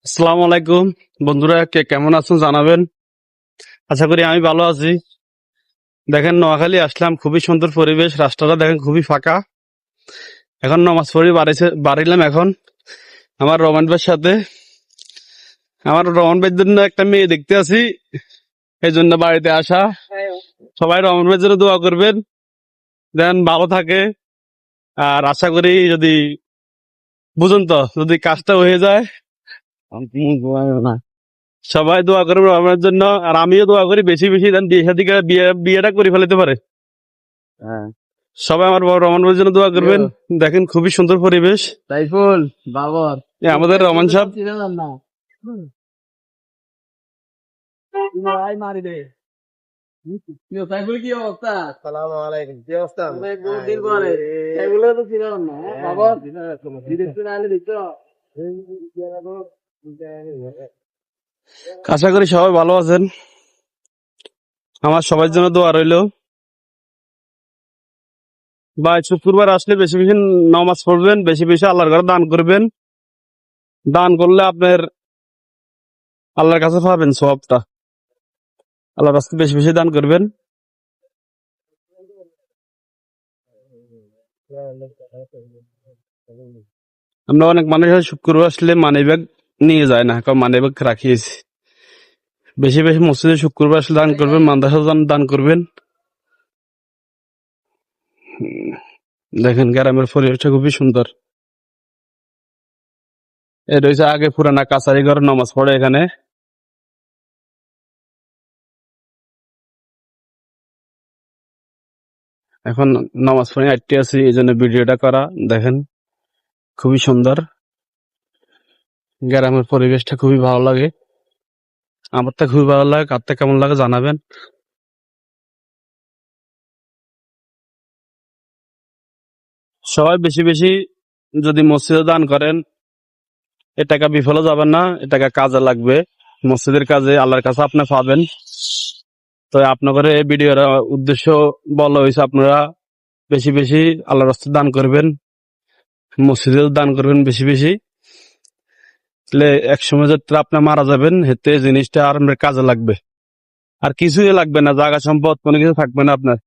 আসসালামু আলাইকুম বন্ধুরা, কে কেমন আছেন জানাবেন। আশা করি আমি ভালো আছি। দেখেন, নোয়াখালী আসলাম, খুবই সুন্দর পরিবেশ, রাস্তাটা দেখেন খুবই ফাঁকা। এখন নামাজ পড়ি বাড়িলাম। এখন আমার রমান ভাইয়ের সাথে, আমার রমান ভাইয়ের জন্য একটা মেয়ে দেখতে আছি, এই জন্য বাড়িতে আসা। সবাই রমান ভাইয়ের জন্য দোয়া করবেন, দেন ভালো থাকে। আর আশা করি যদি বুঝুন তো, যদি কাজটা হয়ে যায়, না, সবাই দোয়া করবে আমার জন্য। আর আমিও দোয়া করি বেশি বেশি দেন বিয়ে শাদী করে বিয়েটা করে ফেলতে পারে। সবাই আমার বড় রহমান ভাইয়ের জন্য দোয়া করবেন। দেখেন খুবই সুন্দর পরিবেশ। সাইফুল বাবর আমাদের রহমান সাহেব না ভাই মারি দে সাইফুল কি অবস্থা? আসসালামু আলাইকুম, কি অবস্থা? অনেক দিন পরে এগুলো তো ছিল না বাবর বিদেশ আলে দিতো। আশা করি সবাই ভালো আছেন। আমার সবার জন্য দোয়া রইল। বা শুক্রবার আসলে বেশি বেশি নামাজ পড়বেন, বেশি বেশি আল্লাহর ঘরে দান করবেন। দান করলে আপনার আল্লাহর কাছে পাবেন সওয়াবটা। আল্লাহর রাস্তায় বেশি বেশি দান করবেন। আমরা অনেক মানুষ শুক্রবার আসলে মানিব্যাগ নিয়ে যায় না, কারণ মানিব্যাগ রাখিয়েছি। বেশি বেশি মসজিদে শুক্রবার আসলে দান করবেন, মাদ্রাসা দান করবেন। দেখেন গ্রামের পরিবেশটা খুবই সুন্দর। এই রয়েছে আগে পুরানা কাছারি ঘর, নামাজ পড়ে এখানে। এখন নামাজ পড়ে আটটি আছি, এই জন্য ভিডিওটা করা। দেখেন খুবই সুন্দর, গ্রামের পরিবেশটা খুবই ভালো লাগে। আমার তো খুবই ভালো লাগে, কার তা কেমন লাগে জানাবেন। সবাই বেশি বেশি যদি মসজিদে দান করেন, এ টাকা বিফলে যাবেন না, এ টাকা কাজে লাগবে। মসজিদের কাজে আল্লাহর কাছে আপনি পাবেন। তো আপনাদের এই ভিডিওর উদ্দেশ্য বলা হয়েছে, আপনারা বেশি বেশি আল্লাহর রাস্তায় দান করবেন, মসজিদে দান করবেন বেশি বেশি। তাহলে এক সময় যাত্রা আপনি মারা যাবেন, হেতে এই জিনিসটা আর আপনার কাজে লাগবে। আর কিছুই লাগবে না, জায়গা সম্পদ কোনো কিছু থাকবে না আপনার,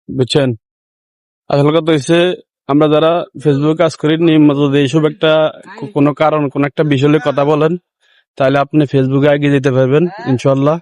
বুঝছেন। আসল কথা হচ্ছে, আমরা যারা ফেসবুকে কাজ করি, নিয়মিত যদি এইসব একটা কোনো কারণ, কোন একটা বিষয়ে কথা বলেন, তাহলে আপনি ফেসবুকে এগিয়ে যেতে পারবেন ইনশাল্লাহ।